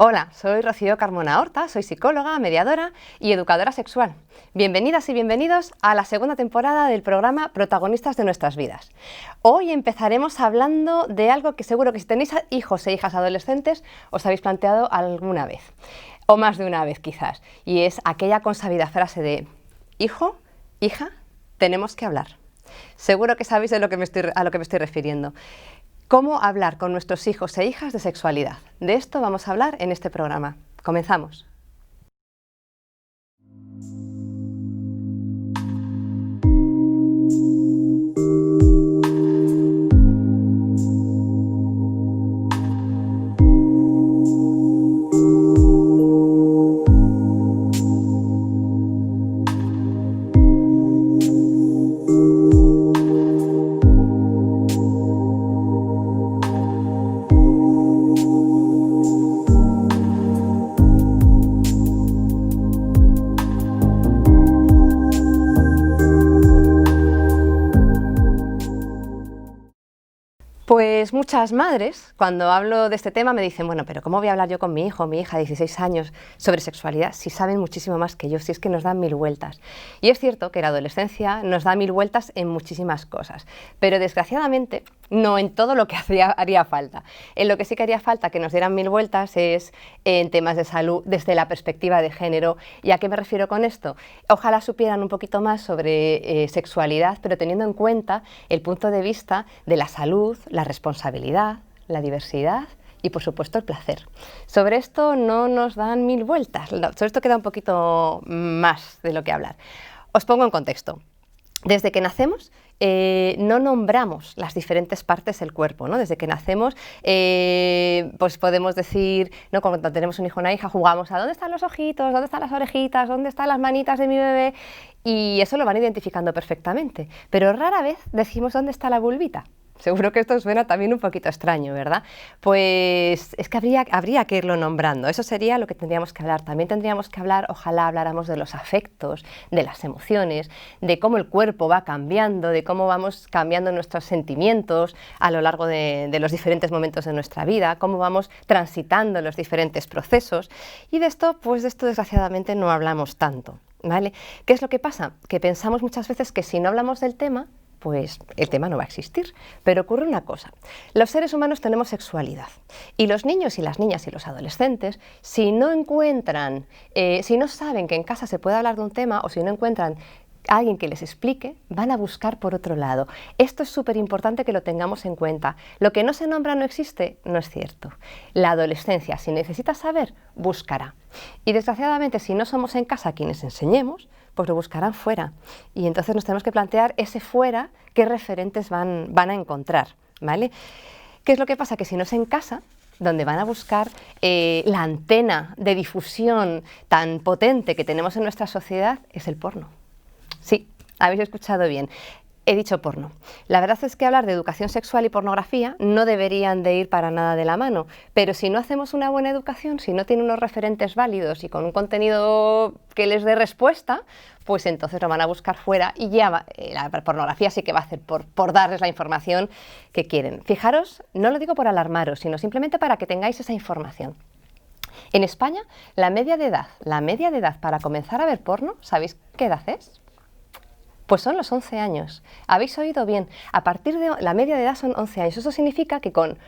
Hola, soy Rocío Carmona Horta, soy psicóloga, mediadora y educadora sexual. Bienvenidas y bienvenidos a la segunda temporada del programa Protagonistas de nuestras vidas. Hoy empezaremos hablando de algo que seguro que si tenéis hijos e hijas adolescentes os habéis planteado alguna vez, o más de una vez quizás, y es aquella consabida frase de hijo, hija, tenemos que hablar. Seguro que sabéis a lo que me estoy refiriendo. ¿Cómo hablar con nuestros hijos e hijas de sexualidad? De esto vamos a hablar en este programa. Comenzamos. Pues muchas madres, cuando hablo de este tema, me dicen, bueno, pero ¿cómo voy a hablar yo con mi hijo o mi hija de 16 años sobre sexualidad si saben muchísimo más que yo, si es que nos dan mil vueltas? Y es cierto que la adolescencia nos da mil vueltas en muchísimas cosas, pero desgraciadamente no en todo lo que haría falta. En lo que sí que haría falta que nos dieran mil vueltas es en temas de salud desde la perspectiva de género. ¿Y a qué me refiero con esto? Ojalá supieran un poquito más sobre sexualidad, pero teniendo en cuenta el punto de vista de la salud, la responsabilidad, la diversidad y, por supuesto, el placer. Sobre esto no nos dan mil vueltas, sobre esto queda un poquito más de lo que hablar. Os pongo en contexto. Desde que nacemos no nombramos las diferentes partes del cuerpo, ¿no? Desde que nacemos pues podemos decir, ¿no? Cuando tenemos un hijo o una hija jugamos a dónde están los ojitos, dónde están las orejitas, dónde están las manitas de mi bebé, y eso lo van identificando perfectamente, pero rara vez decimos dónde está la vulvita. Seguro que esto suena también un poquito extraño, ¿verdad? Pues es que habría que irlo nombrando. Eso sería lo que tendríamos que hablar. También tendríamos que hablar, ojalá habláramos de los afectos, de las emociones, de cómo el cuerpo va cambiando, de cómo vamos cambiando nuestros sentimientos a lo largo de los diferentes momentos de nuestra vida, cómo vamos transitando los diferentes procesos. Y de esto, pues de esto desgraciadamente no hablamos tanto, ¿vale? ¿Qué es lo que pasa? Que pensamos muchas veces que si no hablamos del tema, pues el tema no va a existir. Pero ocurre una cosa, los seres humanos tenemos sexualidad y los niños y las niñas y los adolescentes, si no encuentran, si no saben que en casa se puede hablar de un tema o si no encuentran a alguien que les explique, van a buscar por otro lado. Esto es súper importante que lo tengamos en cuenta. Lo que no se nombra no existe, no es cierto. La adolescencia, si necesita saber, buscará. Y desgraciadamente, si no somos en casa quienes enseñemos, pues lo buscarán fuera. Y entonces nos tenemos que plantear ese fuera, qué referentes van a encontrar, ¿vale? ¿Qué es lo que pasa? Que si no es en casa, donde van a buscar la antena de difusión tan potente que tenemos en nuestra sociedad, es el porno. Sí, habéis escuchado bien. He dicho porno. La verdad es que hablar de educación sexual y pornografía no deberían de ir para nada de la mano, pero si no hacemos una buena educación, si no tienen unos referentes válidos y con un contenido que les dé respuesta, pues entonces lo van a buscar fuera y ya la pornografía sí que va a hacer por darles la información que quieren. Fijaros, no lo digo por alarmaros, sino simplemente para que tengáis esa información. En España, la media de edad para comenzar a ver porno, ¿sabéis qué edad es? Pues son los 11 años. Habéis oído bien, a partir de la media de edad son 11 años. Eso significa que con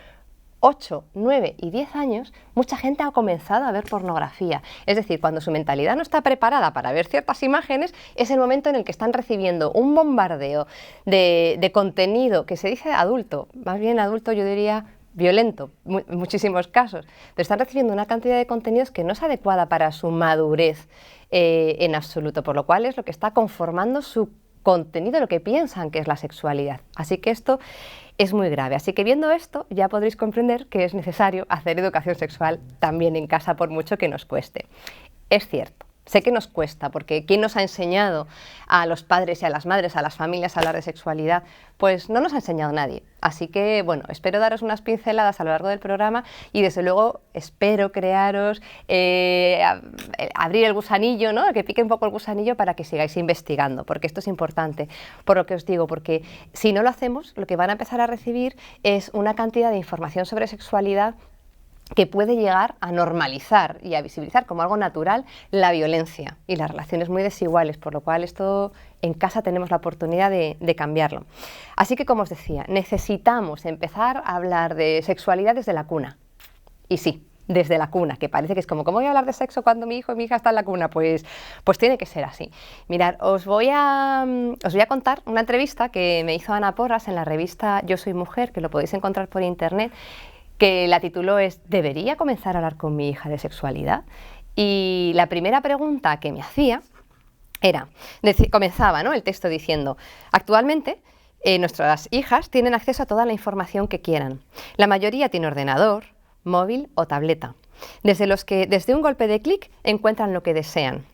8, 9 y 10 años mucha gente ha comenzado a ver pornografía. Es decir, cuando su mentalidad no está preparada para ver ciertas imágenes, es el momento en el que están recibiendo un bombardeo de contenido que se dice adulto, más bien adulto yo diría violento, en muchísimos casos, pero están recibiendo una cantidad de contenidos que no es adecuada para su madurez en absoluto, por lo cual es lo que está conformando su contenido, lo que piensan que es la sexualidad. Así que esto es muy grave. Así que viendo esto ya podréis comprender que es necesario hacer educación sexual también en casa, por mucho que nos cueste. Es cierto. Sé que nos cuesta, porque ¿quién nos ha enseñado a los padres y a las madres, a las familias a hablar de sexualidad? Pues no nos ha enseñado nadie. Así que, bueno, espero daros unas pinceladas a lo largo del programa y desde luego espero crearos, abrir el gusanillo, ¿no? Que pique un poco el gusanillo para que sigáis investigando, porque esto es importante, por lo que os digo, porque si no lo hacemos, lo que van a empezar a recibir es una cantidad de información sobre sexualidad que puede llegar a normalizar y a visibilizar como algo natural la violencia y las relaciones muy desiguales, por lo cual esto en casa tenemos la oportunidad de cambiarlo. Así que, como os decía, necesitamos empezar a hablar de sexualidad desde la cuna. Y sí, desde la cuna, que parece que es como, ¿cómo voy a hablar de sexo cuando mi hijo y mi hija están en la cuna? Pues tiene que ser así. Mirad, os voy a contar una entrevista que me hizo Ana Porras en la revista Yo Soy Mujer, que lo podéis encontrar por internet, que la tituló es ¿Debería comenzar a hablar con mi hija de sexualidad? Y la primera pregunta que me hacía era, comenzaba, ¿no?, el texto diciendo, actualmente nuestras hijas tienen acceso a toda la información que quieran. La mayoría tiene ordenador, móvil o tableta, desde un golpe de clic encuentran lo que desean.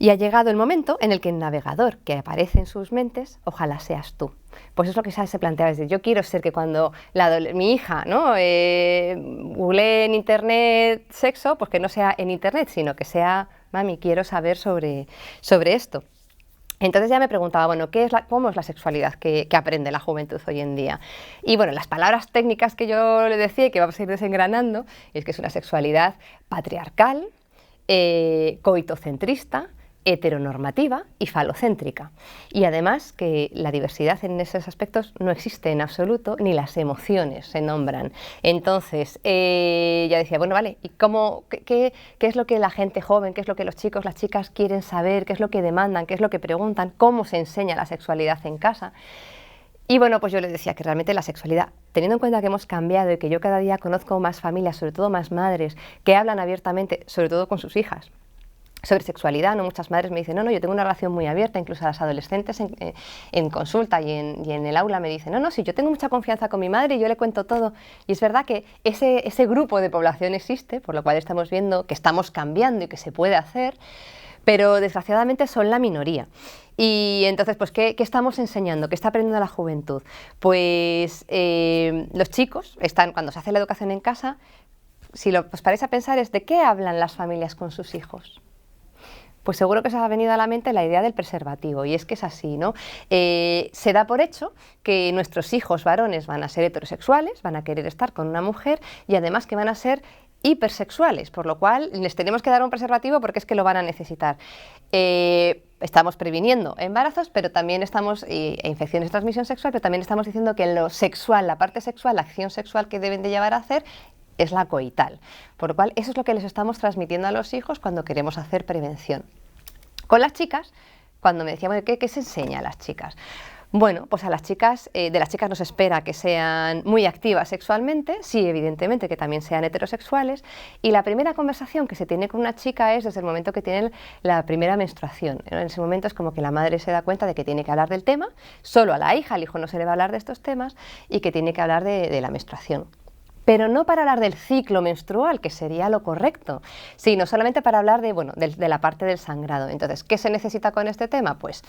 Y ha llegado el momento en el que el navegador que aparece en sus mentes, ojalá seas tú. Pues es lo que se planteaba, es decir, yo quiero ser que cuando mi hija, ¿no?, googlee en internet sexo, pues que no sea en internet, sino que sea, mami, quiero saber sobre esto. Entonces ya me preguntaba, bueno, ¿cómo es la sexualidad que aprende la juventud hoy en día? Y bueno, las palabras técnicas que yo le decía y que vamos a ir desengranando, es que es una sexualidad patriarcal, coitocentrista, heteronormativa y falocéntrica. Y además que la diversidad en esos aspectos no existe en absoluto, ni las emociones se nombran. Entonces, ya decía, bueno, vale, ¿y qué es lo que la gente joven, qué es lo que los chicos, las chicas quieren saber, qué es lo que demandan, qué es lo que preguntan, cómo se enseña la sexualidad en casa? Y bueno, pues yo les decía que realmente la sexualidad, teniendo en cuenta que hemos cambiado y que yo cada día conozco más familias, sobre todo más madres, que hablan abiertamente, sobre todo con sus hijas, sobre sexualidad, ¿no? Muchas madres me dicen, no, yo tengo una relación muy abierta, incluso a las adolescentes en consulta y en el aula me dicen, no, sí, yo tengo mucha confianza con mi madre y yo le cuento todo. Y es verdad que ese grupo de población existe, por lo cual estamos viendo que estamos cambiando y que se puede hacer, pero desgraciadamente son la minoría. Y entonces, pues, ¿qué estamos enseñando? ¿Qué está aprendiendo la juventud? Pues los chicos cuando se hace la educación en casa, si os paráis a pensar, es de qué hablan las familias con sus hijos. Pues seguro que os ha venido a la mente la idea del preservativo, y es que es así, ¿no? Se da por hecho que nuestros hijos varones van a ser heterosexuales, van a querer estar con una mujer y además que van a ser hipersexuales, por lo cual les tenemos que dar un preservativo porque es que lo van a necesitar. Estamos previniendo embarazos, pero también infecciones de transmisión sexual, pero también estamos diciendo que en lo sexual, la parte sexual, la acción sexual que deben de llevar a hacer, es la coital. Por lo cual, eso es lo que les estamos transmitiendo a los hijos cuando queremos hacer prevención. Con las chicas, cuando me decían, bueno, ¿qué se enseña a las chicas? Bueno, pues de las chicas no se espera que sean muy activas sexualmente, sí, evidentemente que también sean heterosexuales, y la primera conversación que se tiene con una chica es desde el momento que tienen la primera menstruación. En ese momento es como que la madre se da cuenta de que tiene que hablar del tema, solo a la hija, al hijo no se le va a hablar de estos temas, y que tiene que hablar de la menstruación. Pero no para hablar del ciclo menstrual, que sería lo correcto, sino solamente para hablar de la parte del sangrado. Entonces, ¿qué se necesita con este tema? Pues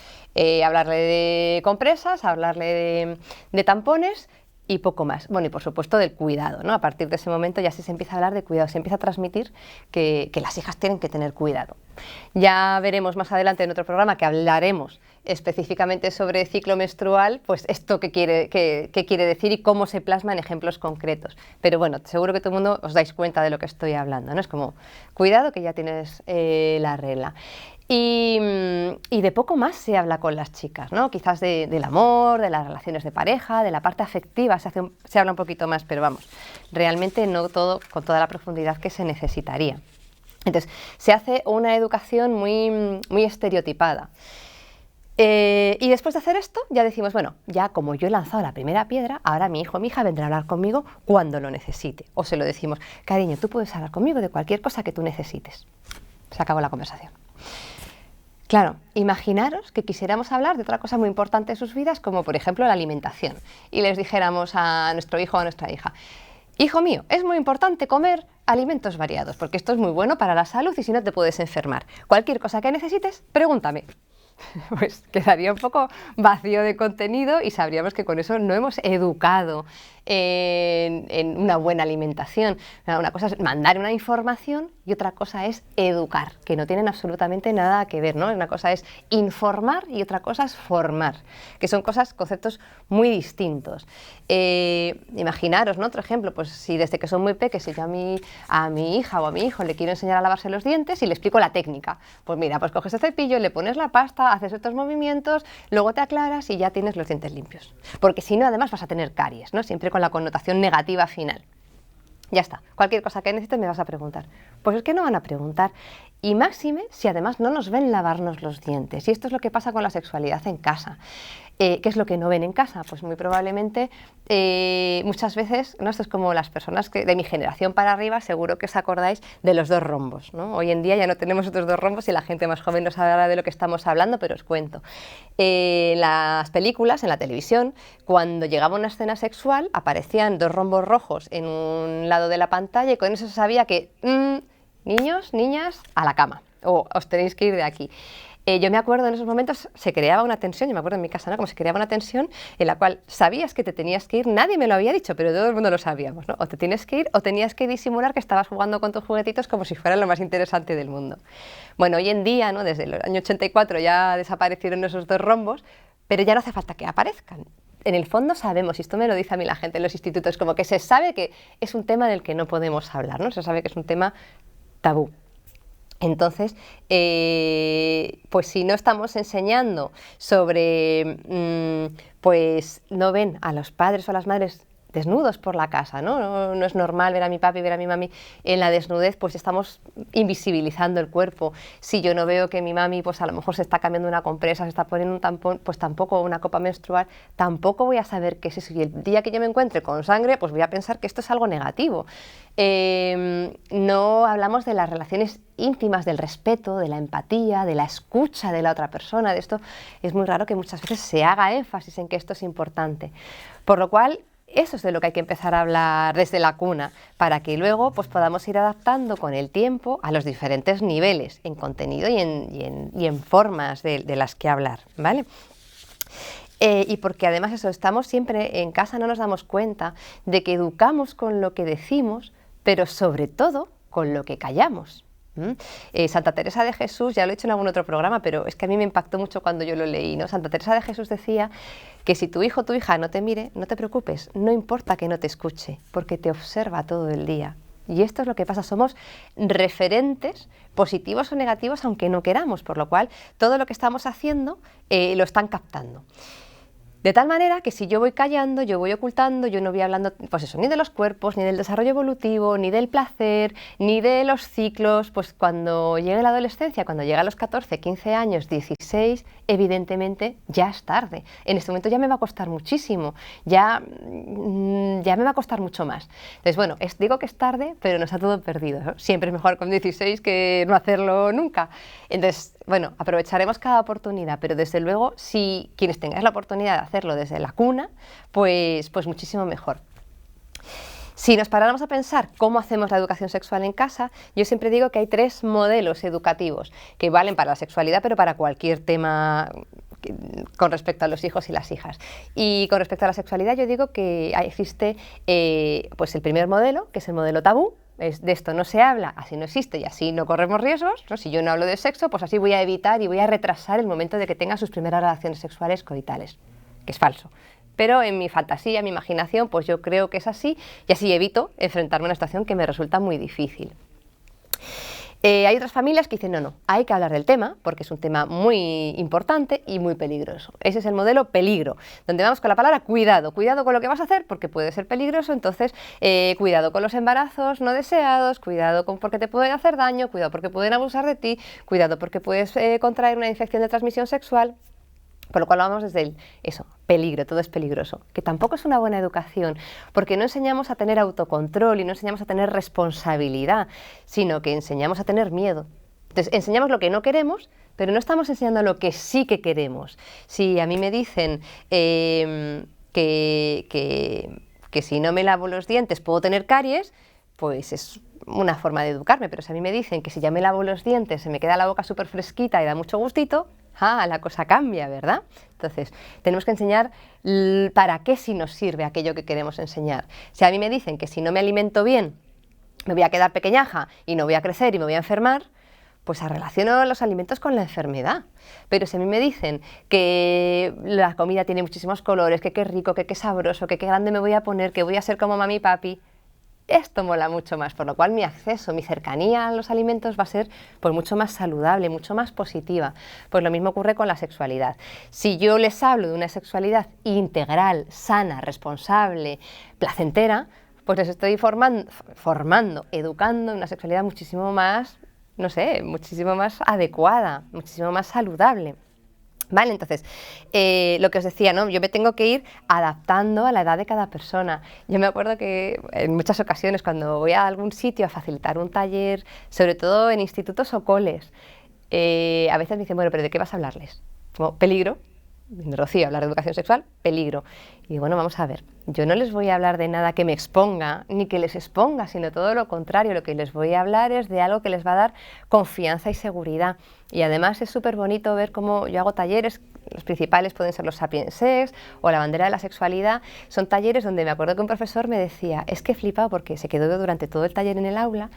hablarle de compresas, hablarle de tampones y poco más. Bueno, y por supuesto del cuidado, ¿no? A partir de ese momento ya se empieza a hablar de cuidado, se empieza a transmitir que las hijas tienen que tener cuidado. Ya veremos más adelante en otro programa que hablaremos específicamente sobre ciclo menstrual, pues esto qué quiere decir y cómo se plasma en ejemplos concretos. Pero bueno, seguro que todo el mundo os dais cuenta de lo que estoy hablando, ¿no? Es como, cuidado que ya tienes la regla. Y de poco más se habla con las chicas, ¿no? Quizás del amor, de las relaciones de pareja, de la parte afectiva se habla un poquito más, pero vamos, realmente no todo con toda la profundidad que se necesitaría. Entonces, se hace una educación muy, muy estereotipada. Y después de hacer esto, ya decimos, bueno, ya como yo he lanzado la primera piedra, ahora mi hijo o mi hija vendrá a hablar conmigo cuando lo necesite. O se lo decimos, cariño, tú puedes hablar conmigo de cualquier cosa que tú necesites. Se acabó la conversación. Claro, imaginaros que quisiéramos hablar de otra cosa muy importante en sus vidas, como por ejemplo la alimentación, y les dijéramos a nuestro hijo o a nuestra hija, hijo mío, es muy importante comer alimentos variados, porque esto es muy bueno para la salud y si no te puedes enfermar. Cualquier cosa que necesites, pregúntame. pues quedaría un poco vacío de contenido y sabríamos que con eso no hemos educado en una buena alimentación. Una cosa es mandar una información y otra cosa es educar, que no tienen absolutamente nada que ver, ¿no? Una cosa es informar y otra cosa es formar, que son conceptos muy distintos. Imaginaros, ¿no? Otro ejemplo, pues si desde que son muy pequeños yo a mi hija o a mi hijo le quiero enseñar a lavarse los dientes y le explico la técnica. Pues mira, pues coges el cepillo, le pones la pasta, haces estos movimientos, luego te aclaras y ya tienes los dientes limpios. Porque si no, además vas a tener caries, ¿no? Siempre con la connotación negativa final. Ya está, cualquier cosa que necesites me vas a preguntar. Pues es que no van a preguntar. Y máxime si además no nos ven lavarnos los dientes. Y esto es lo que pasa con la sexualidad en casa. ¿Qué es lo que no ven en casa? Pues muy probablemente muchas veces, ¿no? Esto es como las personas que de mi generación para arriba, seguro que os acordáis de los 2 rombos, ¿no? Hoy en día ya no tenemos otros 2 rombos y la gente más joven no sabrá de lo que estamos hablando, pero os cuento. En las películas, en la televisión, cuando llegaba una escena sexual, aparecían 2 rombos rojos en un lado de la pantalla y con eso se sabía que niños, niñas, a la cama, o os tenéis que ir de aquí. Yo me acuerdo en esos momentos se creaba una tensión, yo me acuerdo en mi casa, ¿no? Como se creaba una tensión en la cual sabías que te tenías que ir, nadie me lo había dicho, pero todo el mundo lo sabíamos, ¿no? O te tienes que ir o tenías que disimular que estabas jugando con tus juguetitos como si fuera lo más interesante del mundo. Bueno, hoy en día, ¿no? Desde el año 84 ya desaparecieron esos 2 rombos, pero ya no hace falta que aparezcan. En el fondo sabemos, y esto me lo dice a mí la gente en los institutos, como que se sabe que es un tema del que no podemos hablar, ¿no? Se sabe que es un tema tabú. Entonces, pues si no estamos enseñando sobre, pues no ven a los padres o a las madres desnudos por la casa, ¿no? No es normal ver a mi papi, ver a mi mami en la desnudez, pues estamos invisibilizando el cuerpo. Si yo no veo que mi mami, pues a lo mejor se está cambiando una compresa, se está poniendo un tampón, pues tampoco una copa menstrual, tampoco voy a saber qué es eso. Y el día que yo me encuentre con sangre, pues voy a pensar que esto es algo negativo. No hablamos de las relaciones íntimas, del respeto, de la empatía, de la escucha de la otra persona. De esto es muy raro que muchas veces se haga énfasis en que esto es importante. Por lo cual, eso es de lo que hay que empezar a hablar desde la cuna, para que luego pues, podamos ir adaptando con el tiempo a los diferentes niveles en contenido y en formas de las que hablar, ¿vale? Y porque además eso, estamos siempre en casa, no nos damos cuenta de que educamos con lo que decimos, pero sobre todo con lo que callamos. Santa Teresa de Jesús, ya lo he hecho en algún otro programa, pero es que a mí me impactó mucho cuando yo lo leí, ¿no? Santa Teresa de Jesús decía que si tu hijo o tu hija no te mire, no te preocupes, no importa que no te escuche, porque te observa todo el día. Y esto es lo que pasa, somos referentes positivos o negativos aunque no queramos, por lo cual todo lo que estamos haciendo lo están captando. De tal manera que si yo voy callando, yo voy ocultando, yo no voy hablando, pues eso, ni de los cuerpos, ni del desarrollo evolutivo, ni del placer, ni de los ciclos, pues cuando llegue la adolescencia, cuando llega a los 14, 15 años, 16, evidentemente ya es tarde. En este momento ya me va a costar muchísimo, ya me va a costar mucho más. Entonces, bueno, digo que es tarde, pero no está todo perdido, ¿no? Siempre es mejor con 16 que no hacerlo nunca. Entonces, bueno, aprovecharemos cada oportunidad, pero desde luego, si quienes tengáis la oportunidad de hacerlo desde la cuna, pues muchísimo mejor. Si nos paráramos a pensar cómo hacemos la educación sexual en casa, yo siempre digo que hay 3 modelos educativos que valen para la sexualidad, pero para cualquier tema con respecto a los hijos y las hijas. Y con respecto a la sexualidad, yo digo que existe pues el primer modelo, que es el modelo tabú. De esto no se habla, así no existe y así no corremos riesgos, ¿no? Si yo no hablo de sexo, pues así voy a evitar y voy a retrasar el momento de que tenga sus primeras relaciones sexuales coitales, que es falso. Pero en mi fantasía, en mi imaginación, pues yo creo que es así y así evito enfrentarme a una situación que me resulta muy difícil. Hay otras familias que dicen, no, hay que hablar del tema porque es un tema muy importante y muy peligroso. Ese es el modelo peligro, donde vamos con la palabra cuidado. Cuidado con lo que vas a hacer porque puede ser peligroso, entonces cuidado con los embarazos no deseados, cuidado con porque te pueden hacer daño, cuidado porque pueden abusar de ti, cuidado porque puedes contraer una infección de transmisión sexual. Por lo cual vamos desde eso, peligro, todo es peligroso, que tampoco es una buena educación, porque no enseñamos a tener autocontrol y no enseñamos a tener responsabilidad, sino que enseñamos a tener miedo. Entonces, enseñamos lo que no queremos, pero no estamos enseñando lo que sí que queremos. Si a mí me dicen que si no me lavo los dientes puedo tener caries, pues es una forma de educarme, pero si a mí me dicen que si ya me lavo los dientes se me queda la boca súper fresquita y da mucho gustito, la cosa cambia, ¿verdad? Entonces, tenemos que enseñar para qué sí nos sirve aquello que queremos enseñar. Si a mí me dicen que si no me alimento bien, me voy a quedar pequeñaja y no voy a crecer y me voy a enfermar, pues relaciono los alimentos con la enfermedad. Pero si a mí me dicen que la comida tiene muchísimos colores, que qué rico, que qué sabroso, que qué grande me voy a poner, que voy a ser como mami y papi, esto mola mucho más, por lo cual mi acceso, mi cercanía a los alimentos va a ser pues mucho más saludable, mucho más positiva. Pues lo mismo ocurre con la sexualidad. Si yo les hablo de una sexualidad integral, sana, responsable, placentera, pues les estoy formando, educando en una sexualidad muchísimo más, no sé, muchísimo más adecuada, muchísimo más saludable. Vale, entonces, lo que os decía, ¿no? Yo me tengo que ir adaptando a la edad de cada persona. Yo me acuerdo que en muchas ocasiones cuando voy a algún sitio a facilitar un taller, sobre todo en institutos o coles, a veces me dicen, bueno, pero ¿de qué vas a hablarles? Como peligro. Rocío, hablar de educación sexual, peligro. Y bueno, vamos a ver, yo no les voy a hablar de nada que me exponga, ni que les exponga, sino todo lo contrario. Lo que les voy a hablar es de algo que les va a dar confianza y seguridad. Y además es súper bonito ver cómo yo hago talleres, los principales pueden ser los Sapiens Sex o la bandera de la sexualidad. Son talleres donde me acuerdo que un profesor me decía, es que he flipado porque se quedó durante todo el taller en el aula.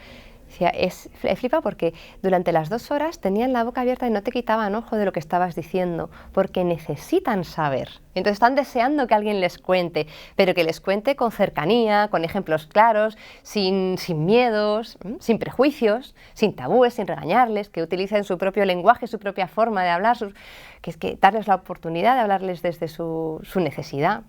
Decía, he flipado porque durante las 2 horas tenían la boca abierta y no te quitaban ojo de lo que estabas diciendo, porque necesitan saber. Entonces están deseando que alguien les cuente, pero que les cuente con cercanía, con ejemplos claros, sin miedos, sin prejuicios, sin tabúes, sin regañarles, que utilicen su propio lenguaje, su propia forma de hablar, que es que darles la oportunidad de hablarles desde su necesidad.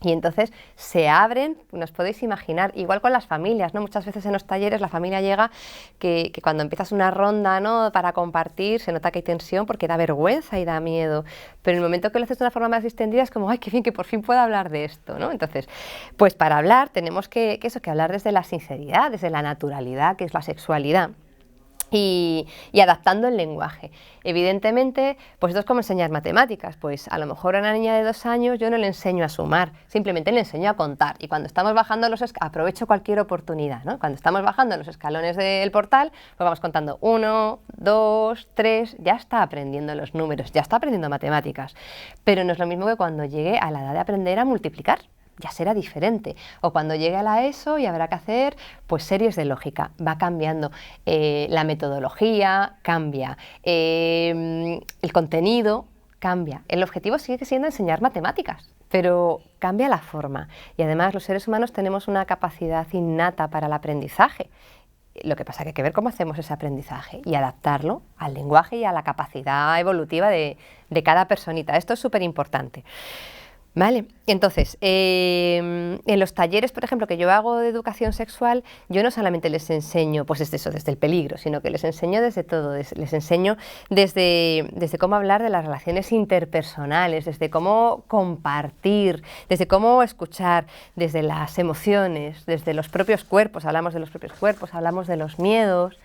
Y entonces se abren, nos podéis imaginar, igual con las familias, ¿no? Muchas veces en los talleres la familia llega que cuando empiezas una ronda, ¿no?, para compartir, se nota que hay tensión porque da vergüenza y da miedo. Pero en el momento que lo haces de una forma más distendida es como, ¡ay, qué bien, que por fin puedo hablar de esto!, ¿no? Entonces, pues para hablar tenemos que hablar desde la sinceridad, desde la naturalidad, que es la sexualidad. Y adaptando el lenguaje. Evidentemente, pues esto es como enseñar matemáticas. Pues a lo mejor a una niña de 2 años yo no le enseño a sumar, simplemente le enseño a contar. Y cuando estamos bajando aprovecho cualquier oportunidad, ¿no? Cuando estamos bajando los escalones del portal, pues vamos contando 1, 2, 3, ya está aprendiendo los números, ya está aprendiendo matemáticas. Pero no es lo mismo que cuando llegue a la edad de aprender a multiplicar. Ya será diferente. O cuando llegue a la ESO y habrá que hacer pues series de lógica. Va cambiando. La metodología cambia. El contenido cambia. El objetivo sigue siendo enseñar matemáticas, pero cambia la forma. Y además los seres humanos tenemos una capacidad innata para el aprendizaje. Lo que pasa es que hay que ver cómo hacemos ese aprendizaje y adaptarlo al lenguaje y a la capacidad evolutiva de cada personita. Esto es súper importante. Vale, entonces, en los talleres, por ejemplo, que yo hago de educación sexual, yo no solamente les enseño, pues desde el peligro, sino que les enseño desde todo, les enseño desde cómo hablar de las relaciones interpersonales, desde cómo compartir, desde cómo escuchar, desde las emociones, desde los propios cuerpos, hablamos de los propios cuerpos, hablamos de los miedos,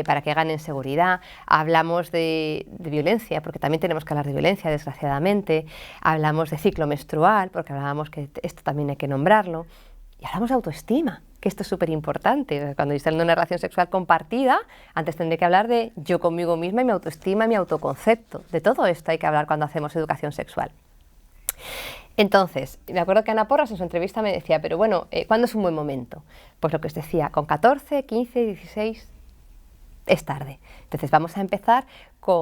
para que ganen seguridad, hablamos de violencia, porque también tenemos que hablar de violencia, desgraciadamente, hablamos de ciclo menstrual, porque hablábamos que esto también hay que nombrarlo, y hablamos de autoestima, que esto es súper importante. Cuando estoy hablando de una relación sexual compartida, antes tendré que hablar de yo conmigo misma y mi autoestima y mi autoconcepto. De todo esto hay que hablar cuando hacemos educación sexual. Entonces, me acuerdo que Ana Porras en su entrevista me decía, pero bueno, ¿cuándo es un buen momento? Pues lo que os decía, con 14, 15, 16... es tarde. Entonces vamos a empezar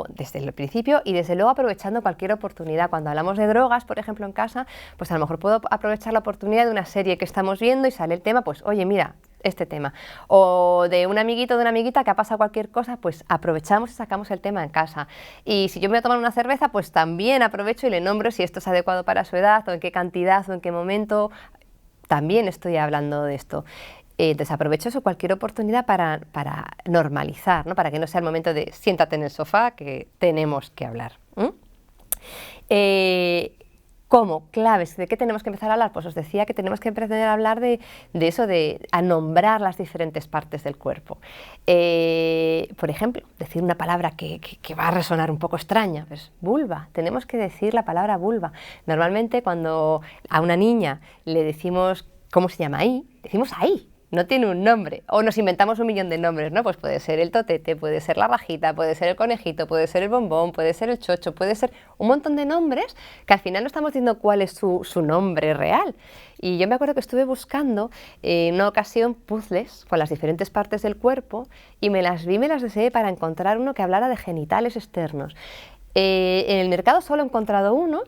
desde el principio y desde luego aprovechando cualquier oportunidad. Cuando hablamos de drogas, por ejemplo, en casa, pues a lo mejor puedo aprovechar la oportunidad de una serie que estamos viendo y sale el tema, pues oye, mira, este tema. O de un amiguito o de una amiguita que ha pasado cualquier cosa, pues aprovechamos y sacamos el tema en casa. Y si yo me voy a tomar una cerveza, pues también aprovecho y le nombro si esto es adecuado para su edad o en qué cantidad o en qué momento. También estoy hablando de esto. Entonces aprovecho eso, cualquier oportunidad para normalizar, ¿no? Para que no sea el momento de siéntate en el sofá que tenemos que hablar. ¿Cómo? Claves. ¿De qué tenemos que empezar a hablar? Pues os decía que tenemos que empezar a hablar de eso, a nombrar las diferentes partes del cuerpo. Por ejemplo, decir una palabra que va a resonar un poco extraña, pues vulva. Tenemos que decir la palabra vulva. Normalmente cuando a una niña le decimos, ¿cómo se llama ahí? Decimos ahí. no tiene un nombre, o nos inventamos un millón de nombres, ¿no? Pues puede ser el totete, puede ser la rajita, puede ser el conejito, puede ser el bombón, puede ser el chocho, puede ser un montón de nombres que al final no estamos diciendo cuál es su nombre real. Y yo me acuerdo que estuve buscando en una ocasión puzzles con las diferentes partes del cuerpo y me las deseé para encontrar uno que hablara de genitales externos. En el mercado solo he encontrado uno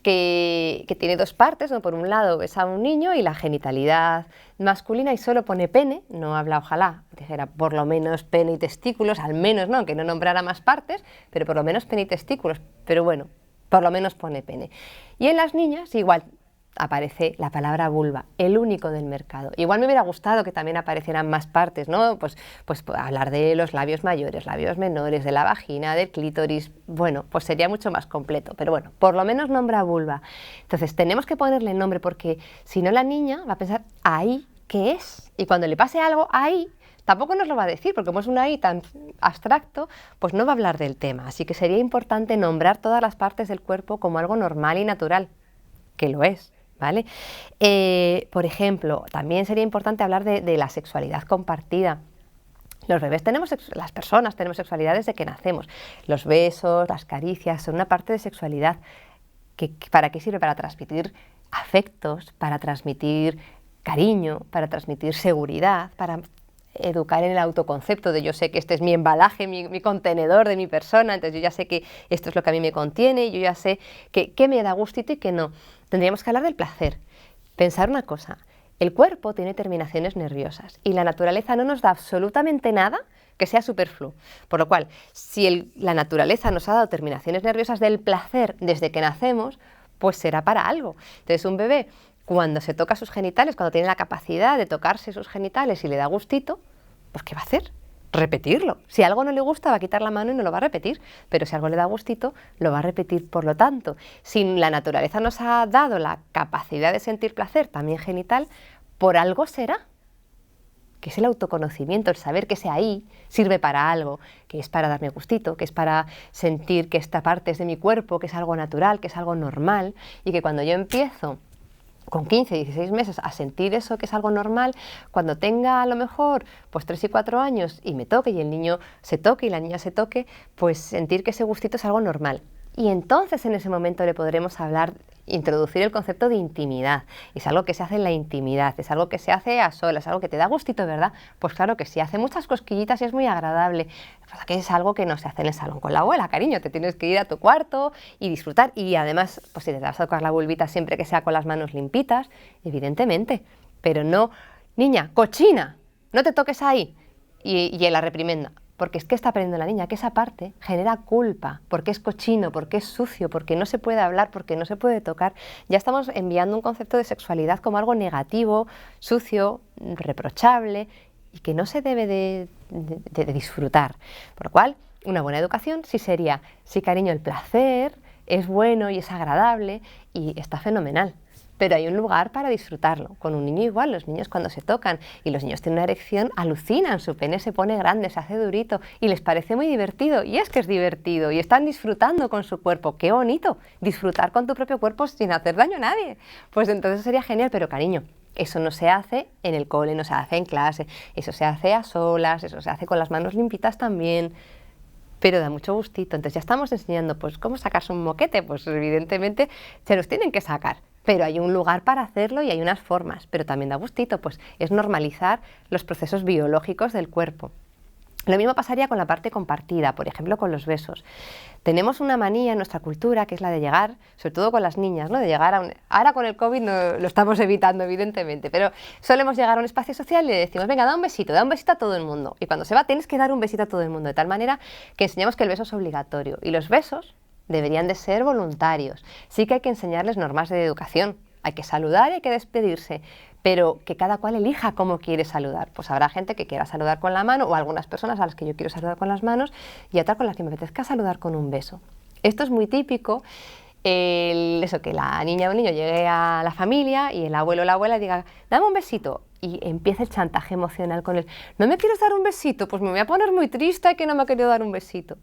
que tiene dos partes, ¿no? Por un lado ves a un niño y la genitalidad masculina y solo pone pene, no habla, ojalá, dijera por lo menos pene y testículos, al menos, ¿no? Que no nombrara más partes, pero por lo menos pene y testículos, pero bueno, por lo menos pone pene. Y en las niñas igual aparece la palabra vulva, el único del mercado. Igual me hubiera gustado que también aparecieran más partes, ¿no? Pues hablar de los labios mayores, labios menores, de la vagina, del clítoris, bueno, pues sería mucho más completo, pero bueno, por lo menos nombra vulva. Entonces tenemos que ponerle nombre porque si no la niña va a pensar, ¿ahí qué es? Y cuando le pase algo, ahí, tampoco nos lo va a decir, porque como es un ahí tan abstracto, pues no va a hablar del tema. Así que sería importante nombrar todas las partes del cuerpo como algo normal y natural, que lo es. ¿Vale? Por ejemplo, también sería importante hablar de la sexualidad compartida. Los bebés las personas tenemos sexualidad desde que nacemos. Los besos, las caricias son una parte de sexualidad. ¿Para qué sirve? Para transmitir afectos, para transmitir cariño, para transmitir seguridad, para educar en el autoconcepto de yo sé que este es mi embalaje, mi contenedor de mi persona, entonces yo ya sé que esto es lo que a mí me contiene, yo ya sé qué me da gustito y qué no. Tendríamos que hablar del placer. Pensar una cosa, el cuerpo tiene terminaciones nerviosas y la naturaleza no nos da absolutamente nada que sea superfluo. Por lo cual, si la naturaleza nos ha dado terminaciones nerviosas del placer desde que nacemos, pues será para algo. Entonces un bebé, cuando se toca sus genitales, cuando tiene la capacidad de tocarse sus genitales y le da gustito, pues ¿qué va a hacer? Repetirlo. Si algo no le gusta, va a quitar la mano y no lo va a repetir, pero si algo le da gustito, lo va a repetir. Por lo tanto, si la naturaleza nos ha dado la capacidad de sentir placer, también genital, por algo será, que es el autoconocimiento, el saber que ese ahí sirve para algo, que es para darme gustito, que es para sentir que esta parte es de mi cuerpo, que es algo natural, que es algo normal, y que cuando yo empiezo con 15, 16 meses a sentir eso que es algo normal, cuando tenga a lo mejor pues 3 y 4 años y me toque y el niño se toque y la niña se toque, pues sentir que ese gustito es algo normal. Y entonces en ese momento le podremos hablar, introducir el concepto de intimidad. Es algo que se hace en la intimidad, es algo que se hace a solas, es algo que te da gustito, ¿verdad? Pues claro que sí, hace muchas cosquillitas y es muy agradable. Pasa que es algo que no se hace en el salón con la abuela, cariño, te tienes que ir a tu cuarto y disfrutar. Y además, pues si te vas a tocar la vulvita siempre que sea con las manos limpitas, evidentemente. Pero no, niña, cochina, no te toques ahí. Y en la reprimenda. Porque es que está aprendiendo la niña que esa parte genera culpa, porque es cochino, porque es sucio, porque no se puede hablar, porque no se puede tocar. Ya estamos enviando un concepto de sexualidad como algo negativo, sucio, reprochable y que no se debe de disfrutar. Por lo cual, una buena educación sí sería, sí cariño, el placer es bueno y es agradable y está fenomenal. Pero hay un lugar para disfrutarlo. Con un niño igual, los niños cuando se tocan y los niños tienen una erección, alucinan, su pene se pone grande, se hace durito y les parece muy divertido. Y es que es divertido y están disfrutando con su cuerpo. ¡Qué bonito! Disfrutar con tu propio cuerpo sin hacer daño a nadie. Pues entonces sería genial, pero cariño, eso no se hace en el cole, no se hace en clase, eso se hace a solas, eso se hace con las manos limpitas también. Pero da mucho gustito. Entonces ya estamos enseñando, pues, cómo sacarse un moquete. Pues evidentemente se los tienen que sacar. Pero hay un lugar para hacerlo y hay unas formas. Pero también da gustito, pues es normalizar los procesos biológicos del cuerpo. Lo mismo pasaría con la parte compartida, por ejemplo, con los besos. Tenemos una manía en nuestra cultura que es la de llegar, sobre todo con las niñas, ¿no? De llegar a ahora con el COVID no, lo estamos evitando, evidentemente, pero solemos llegar a un espacio social y le decimos, venga, da un besito a todo el mundo. Y cuando se va tienes que dar un besito a todo el mundo, de tal manera que enseñamos que el beso es obligatorio. Y los besos deberían de ser voluntarios. Sí que hay que enseñarles normas de educación. Hay que saludar y hay que despedirse, pero que cada cual elija cómo quiere saludar. Pues habrá gente que quiera saludar con la mano, o algunas personas a las que yo quiero saludar con las manos, y otras con las que me apetezca saludar con un beso. Esto es muy típico, eso que la niña o el niño llegue a la familia y el abuelo o la abuela diga, dame un besito, y empieza el chantaje emocional con él. ¿No me quieres dar un besito? Pues me voy a poner muy triste que no me ha querido dar un besito.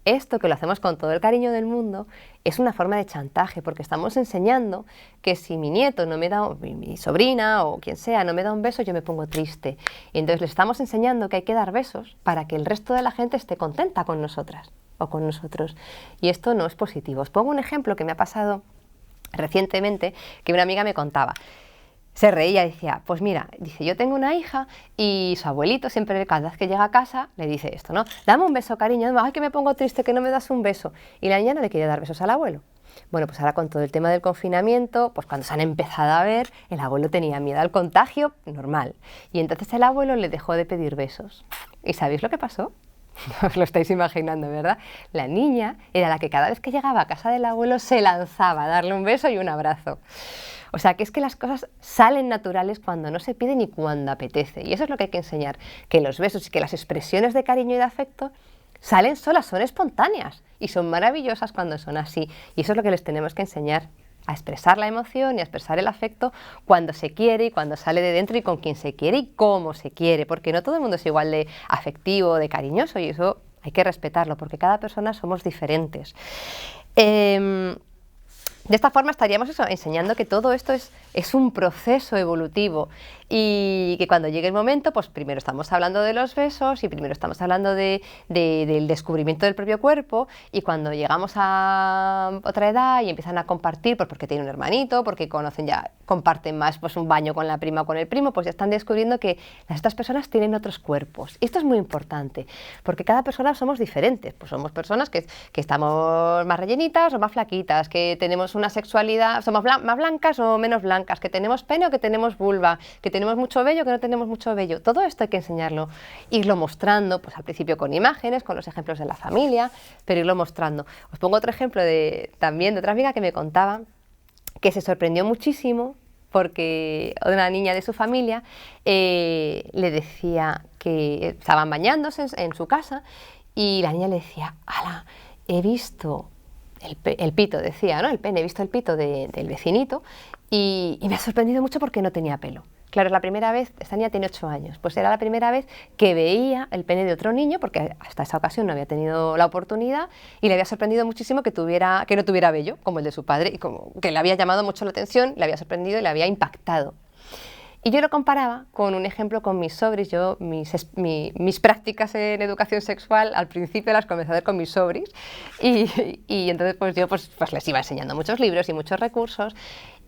Esto, que lo hacemos con todo el cariño del mundo, es una forma de chantaje, porque estamos enseñando que si mi nieto no me da, o mi sobrina o quien sea, no me da un beso, yo me pongo triste. Y entonces le estamos enseñando que hay que dar besos para que el resto de la gente esté contenta con nosotras o con nosotros. Y esto no es positivo. Os pongo un ejemplo que me ha pasado recientemente, que una amiga me contaba. Se reía y decía, pues mira, dice, yo tengo una hija y su abuelito siempre, cada vez que llega a casa, le dice esto, ¿no? Dame un beso, cariño, ay, que me pongo triste, que no me das un beso. Y la niña no le quiere dar besos al abuelo. Bueno, pues ahora con todo el tema del confinamiento, pues cuando se han empezado a ver, el abuelo tenía miedo al contagio, normal. Y entonces el abuelo le dejó de pedir besos. ¿Y sabéis lo que pasó? Os lo estáis imaginando, ¿verdad? La niña era la que cada vez que llegaba a casa del abuelo se lanzaba a darle un beso y un abrazo. O sea, que es que las cosas salen naturales cuando no se piden y cuando apetece. Y eso es lo que hay que enseñar, que los besos y que las expresiones de cariño y de afecto salen solas, son espontáneas y son maravillosas cuando son así. Y eso es lo que les tenemos que enseñar, a expresar la emoción y a expresar el afecto cuando se quiere y cuando sale de dentro y con quien se quiere y cómo se quiere, porque no todo el mundo es igual de afectivo, de cariñoso, y eso hay que respetarlo, porque cada persona somos diferentes. De esta forma estaríamos enseñando que todo esto es un proceso evolutivo y que cuando llegue el momento, pues primero estamos hablando de los besos y primero estamos hablando del descubrimiento del propio cuerpo, y cuando llegamos a otra edad y empiezan a compartir, pues porque tienen un hermanito, porque conocen ya, comparten más pues un baño con la prima o con el primo, pues ya están descubriendo que estas personas tienen otros cuerpos. Y esto es muy importante, porque cada persona somos diferentes, pues somos personas que estamos más rellenitas o más flaquitas, que tenemos una sexualidad, somos más blancas o menos blancas, que tenemos pene o que tenemos vulva, que tenemos mucho vello o que no tenemos mucho vello. Todo esto hay que enseñarlo, irlo mostrando, pues al principio con imágenes, con los ejemplos de la familia, pero irlo mostrando. Os pongo otro ejemplo también de otra amiga que me contaba que se sorprendió muchísimo porque una niña de su familia le decía que estaban bañándose en su casa y la niña le decía, ¡hala! He visto el pito, decía, ¿no? El pene, he visto el pito del vecinito y me ha sorprendido mucho porque no tenía pelo. Claro, es la primera vez, esta niña tiene 8 años, pues era la primera vez que veía el pene de otro niño, porque hasta esa ocasión no había tenido la oportunidad, y le había sorprendido muchísimo que no tuviera vello, como el de su padre, y como que le había llamado mucho la atención, le había sorprendido y le había impactado. Y yo lo comparaba con un ejemplo con mis sobris. Yo mis prácticas en educación sexual al principio las comencé a hacer con mis sobris y entonces pues yo pues les iba enseñando muchos libros y muchos recursos.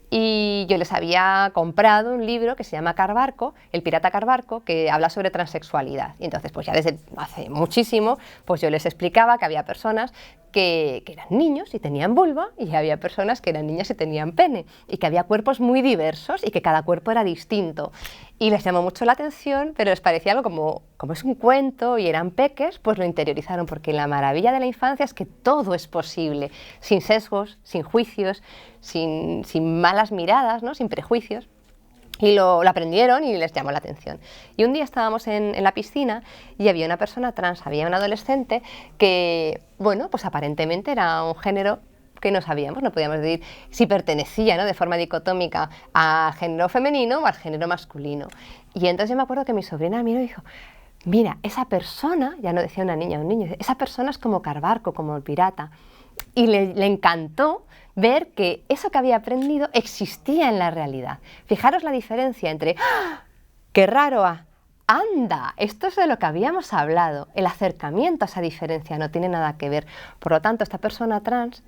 Y yo les había comprado un libro que se llama Carbarco, El pirata Carbarco, que habla sobre transexualidad. Y entonces, pues ya desde hace muchísimo, pues yo les explicaba que había personas que eran niños y tenían vulva, y había personas que eran niñas y tenían pene, y que había cuerpos muy diversos y que cada cuerpo era distinto. Y les llamó mucho la atención, pero les parecía algo como es un cuento y eran peques, pues lo interiorizaron, porque la maravilla de la infancia es que todo es posible, sin sesgos, sin juicios, sin malas miradas, ¿no? Sin prejuicios. Y lo aprendieron y les llamó la atención. Y un día estábamos en la piscina y había una persona trans, había un adolescente que, bueno, pues aparentemente era un género que no sabíamos, no podíamos decir si pertenecía, ¿no? De forma dicotómica al género femenino o al género masculino. Y entonces yo me acuerdo que mi sobrina miró y dijo, mira, esa persona, ya no decía una niña o un niño, esa persona es como Carbarco, como el pirata. Y le encantó ver que eso que había aprendido existía en la realidad. Fijaros la diferencia entre ¡ah! ¡Qué raro! ¡Anda! Esto es de lo que habíamos hablado. El acercamiento a esa diferencia no tiene nada que ver. Por lo tanto, esta persona trans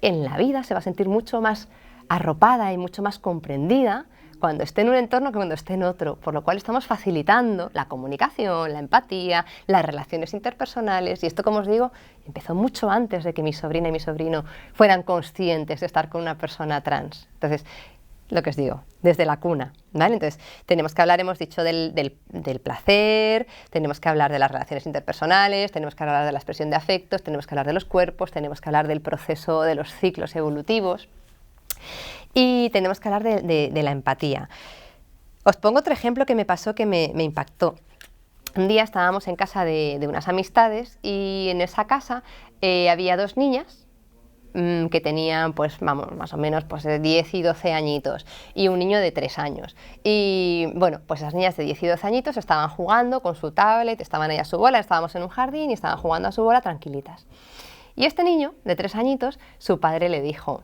en la vida se va a sentir mucho más arropada y mucho más comprendida cuando esté en un entorno que cuando esté en otro, por lo cual estamos facilitando la comunicación, la empatía, las relaciones interpersonales, y esto, como os digo, empezó mucho antes de que mi sobrina y mi sobrino fueran conscientes de estar con una persona trans. Entonces, lo que os digo, desde la cuna, ¿vale? Entonces, tenemos que hablar, hemos dicho, del placer, tenemos que hablar de las relaciones interpersonales, tenemos que hablar de la expresión de afectos, tenemos que hablar de los cuerpos, tenemos que hablar del proceso de los ciclos evolutivos. Y tenemos que hablar de la empatía. Os pongo otro ejemplo que me pasó que me impactó. Un día estábamos en casa de unas amistades y en esa casa había 2 niñas que tenían, pues vamos, más o menos pues, de 10 y 12 añitos, y un niño de 3 años. Y bueno, pues esas niñas de 10 y 12 añitos estaban jugando con su tablet, estaban ahí a su bola, estábamos en un jardín y estaban jugando a su bola tranquilitas. Y este niño, de 3 añitos, su padre le dijo: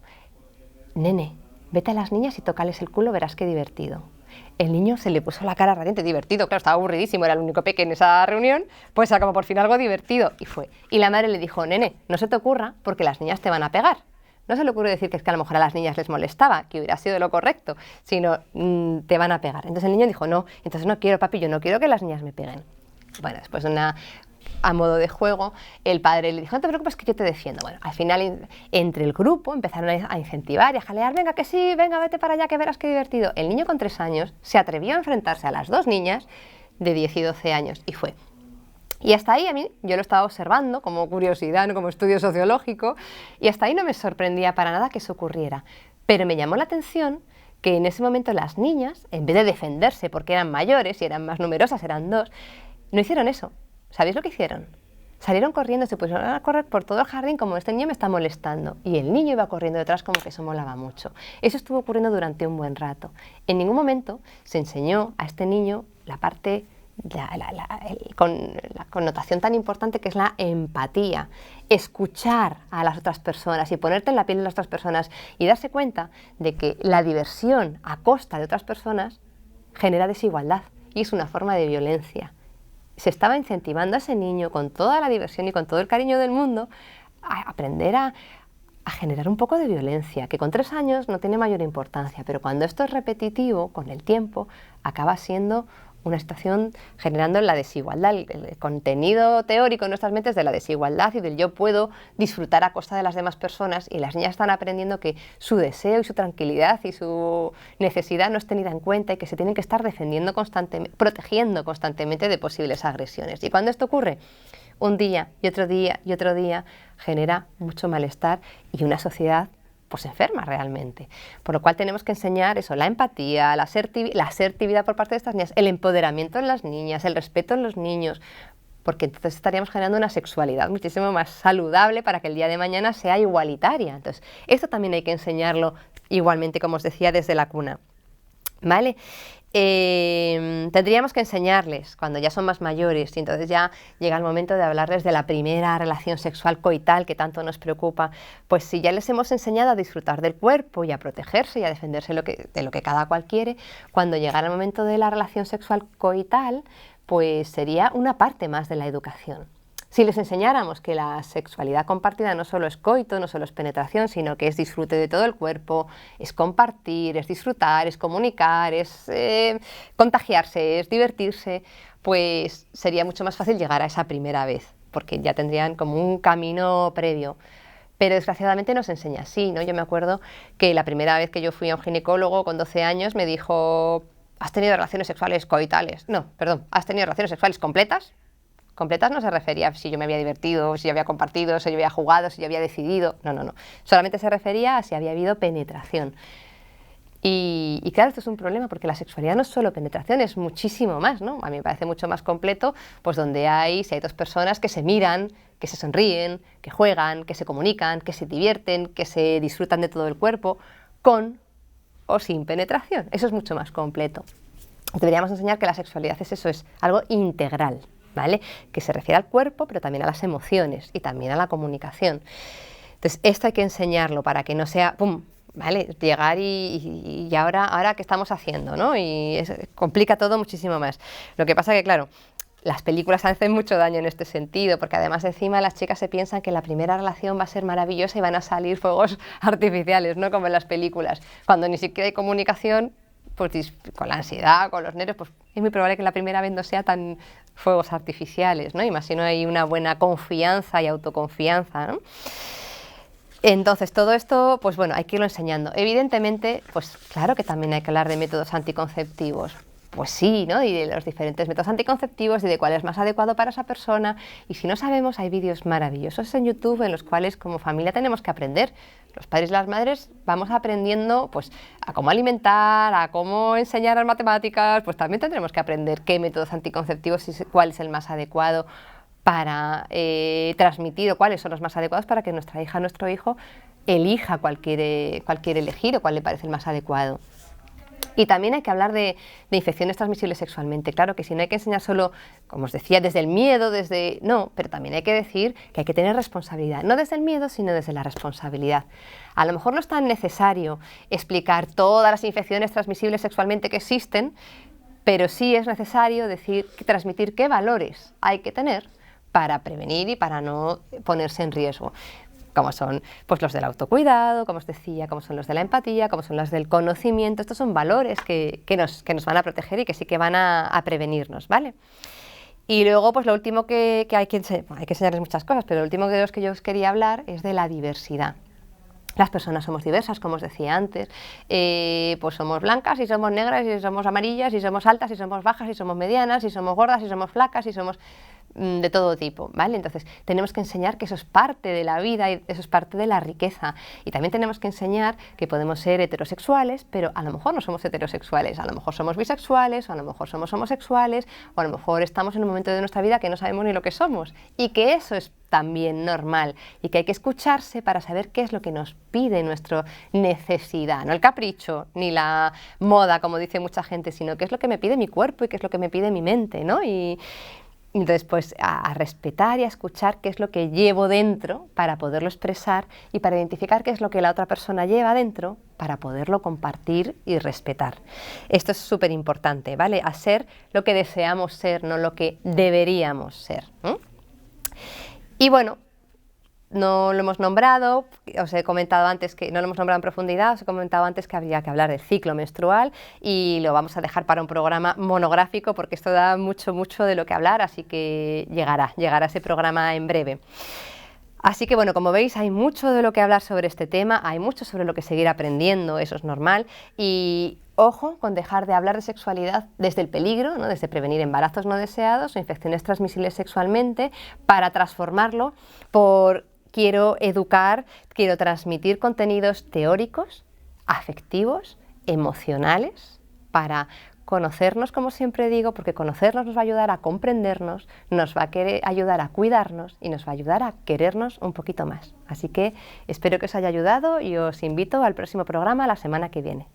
nene, vete a las niñas y tócales el culo, verás qué divertido. El niño se le puso la cara radiante, divertido, claro, estaba aburridísimo, era el único peque en esa reunión, pues era como por fin algo divertido, y fue. Y la madre le dijo: nene, no se te ocurra porque las niñas te van a pegar. No se le ocurre decir que es que a lo mejor a las niñas les molestaba, que hubiera sido lo correcto, sino te van a pegar. Entonces el niño dijo: no, entonces no quiero, papi, yo no quiero que las niñas me peguen. Bueno, después a modo de juego, el padre le dijo: no te preocupes que yo te defiendo. Bueno, al final entre el grupo empezaron a incentivar y a jalear: venga que sí, venga, vete para allá que verás qué divertido. El niño con 3 años se atrevió a enfrentarse a las 2 niñas de 10 y 12 años y fue. Y hasta ahí a mí, yo lo estaba observando como curiosidad, no como estudio sociológico, y hasta ahí no me sorprendía para nada que eso ocurriera. Pero me llamó la atención que en ese momento las niñas, en vez de defenderse porque eran mayores y eran más numerosas, eran 2, no hicieron eso. ¿Sabéis lo que hicieron? Salieron corriendo, se pusieron a correr por todo el jardín como: este niño me está molestando. Y el niño iba corriendo detrás como que eso molaba mucho. Eso estuvo ocurriendo durante un buen rato. En ningún momento se enseñó a este niño la parte, con la connotación tan importante que es la empatía. Escuchar a las otras personas y ponerte en la piel de las otras personas y darse cuenta de que la diversión a costa de otras personas genera desigualdad y es una forma de violencia. Se estaba incentivando a ese niño con toda la diversión y con todo el cariño del mundo a aprender a generar un poco de violencia, que con 3 años no tiene mayor importancia, pero cuando esto es repetitivo, con el tiempo, acaba siendo una situación generando la desigualdad, el contenido teórico en nuestras mentes de la desigualdad y del yo puedo disfrutar a costa de las demás personas, y las niñas están aprendiendo que su deseo y su tranquilidad y su necesidad no es tenida en cuenta y que se tienen que estar defendiendo constantemente, protegiendo constantemente de posibles agresiones. Y cuando esto ocurre un día y otro día y otro día, genera mucho malestar y una sociedad pues enferma realmente. Por lo cual tenemos que enseñar eso, la empatía, la asertividad por parte de estas niñas, el empoderamiento en las niñas, el respeto en los niños, porque entonces estaríamos generando una sexualidad muchísimo más saludable para que el día de mañana sea igualitaria. Entonces, esto también hay que enseñarlo igualmente, como os decía, desde la cuna. ¿Vale? Tendríamos que enseñarles cuando ya son más mayores y entonces ya llega el momento de hablarles de la primera relación sexual coital que tanto nos preocupa. Pues si ya les hemos enseñado a disfrutar del cuerpo y a protegerse y a defenderse de lo que cada cual quiere, cuando llegara el momento de la relación sexual coital, pues sería una parte más de la educación. Si les enseñáramos que la sexualidad compartida no solo es coito, no solo es penetración, sino que es disfrute de todo el cuerpo, es compartir, es disfrutar, es comunicar, es contagiarse, es divertirse, pues sería mucho más fácil llegar a esa primera vez, porque ya tendrían como un camino previo. Pero desgraciadamente no se enseña así, ¿no? Yo me acuerdo que la primera vez que yo fui a un ginecólogo con 12 años me dijo: ¿has tenido relaciones sexuales coitales? No, perdón, ¿has tenido relaciones sexuales completas? Completas no se refería a si yo me había divertido, si yo había compartido, si yo había jugado, si yo había decidido. No, no, no. Solamente se refería a si había habido penetración. Y claro, esto es un problema porque la sexualidad no es solo penetración, es muchísimo más, ¿no? A mí me parece mucho más completo, pues donde si hay 2 personas que se miran, que se sonríen, que juegan, que se comunican, que se divierten, que se disfrutan de todo el cuerpo, con o sin penetración. Eso es mucho más completo. Deberíamos enseñar que la sexualidad es eso, es algo integral, ¿vale? Que se refiere al cuerpo, pero también a las emociones y también a la comunicación. Entonces, esto hay que enseñarlo para que no sea, ¡pum!, ¿vale? Llegar y ahora ¿qué estamos haciendo?, ¿no? Y complica todo muchísimo más. Lo que pasa que, claro, las películas hacen mucho daño en este sentido, porque además encima las chicas se piensan que la primera relación va a ser maravillosa y van a salir fuegos artificiales, ¿no? Como en las películas. Cuando ni siquiera hay comunicación, pues con la ansiedad, con los nervios, pues es muy probable que la primera vez no sea tan fuegos artificiales, ¿no? Y más si no hay una buena confianza y autoconfianza, ¿no? Entonces, todo esto, pues bueno, hay que irlo enseñando. Evidentemente, pues claro que también hay que hablar de métodos anticonceptivos. Pues sí, ¿no? Y de los diferentes métodos anticonceptivos y de cuál es más adecuado para esa persona. Y si no sabemos, hay vídeos maravillosos en YouTube en los cuales como familia tenemos que aprender. Los padres y las madres vamos aprendiendo pues a cómo alimentar, a cómo enseñar las matemáticas, pues también tendremos que aprender qué métodos anticonceptivos y cuál es el más adecuado para transmitir, o cuáles son los más adecuados para que nuestra hija, nuestro hijo elija cuál quiere elegir o cuál le parece el más adecuado. Y también hay que hablar de infecciones transmisibles sexualmente. Claro que si no hay que enseñar solo, como os decía, desde el miedo, no, pero también hay que decir que hay que tener responsabilidad. No desde el miedo, sino desde la responsabilidad. A lo mejor no es tan necesario explicar todas las infecciones transmisibles sexualmente que existen, pero sí es necesario transmitir qué valores hay que tener para prevenir y para no ponerse en riesgo, como son pues, los del autocuidado, como os decía, como son los de la empatía, como son los del conocimiento. Estos son valores que nos van a proteger y que sí que van a prevenirnos, ¿vale? Y luego, pues lo último que hay que enseñarles muchas cosas, pero lo último de los que yo os quería hablar es de la diversidad. Las personas somos diversas, como os decía antes, pues somos blancas y somos negras y somos amarillas y somos altas y somos bajas y somos medianas y somos gordas y somos flacas y somos de todo tipo, ¿vale? Entonces tenemos que enseñar que eso es parte de la vida y eso es parte de la riqueza, y también tenemos que enseñar que podemos ser heterosexuales, pero a lo mejor no somos heterosexuales, a lo mejor somos bisexuales, o a lo mejor somos homosexuales, o a lo mejor estamos en un momento de nuestra vida que no sabemos ni lo que somos, y que eso es también normal, y que hay que escucharse para saber qué es lo que nos pide nuestra necesidad, no el capricho ni la moda, como dice mucha gente, sino qué es lo que me pide mi cuerpo y qué es lo que me pide mi mente, ¿no? Y entonces, pues a respetar y a escuchar qué es lo que llevo dentro para poderlo expresar y para identificar qué es lo que la otra persona lleva dentro para poderlo compartir y respetar. Esto es súper importante, ¿vale? A ser lo que deseamos ser, no lo que deberíamos ser. Y bueno, no lo hemos nombrado, os he comentado antes que no lo hemos nombrado en profundidad, os he comentado antes que habría que hablar del ciclo menstrual y lo vamos a dejar para un programa monográfico porque esto da mucho de lo que hablar, así que llegará ese programa en breve. Así que bueno, como veis, hay mucho de lo que hablar sobre este tema, hay mucho sobre lo que seguir aprendiendo, eso es normal, y ojo con dejar de hablar de sexualidad desde el peligro, ¿no? Desde prevenir embarazos no deseados o infecciones transmisibles sexualmente, para transformarlo por quiero educar, quiero transmitir contenidos teóricos, afectivos, emocionales, para conocernos, como siempre digo, porque conocernos nos va a ayudar a comprendernos, nos va a ayudar a cuidarnos y nos va a ayudar a querernos un poquito más. Así que espero que os haya ayudado y os invito al próximo programa la semana que viene.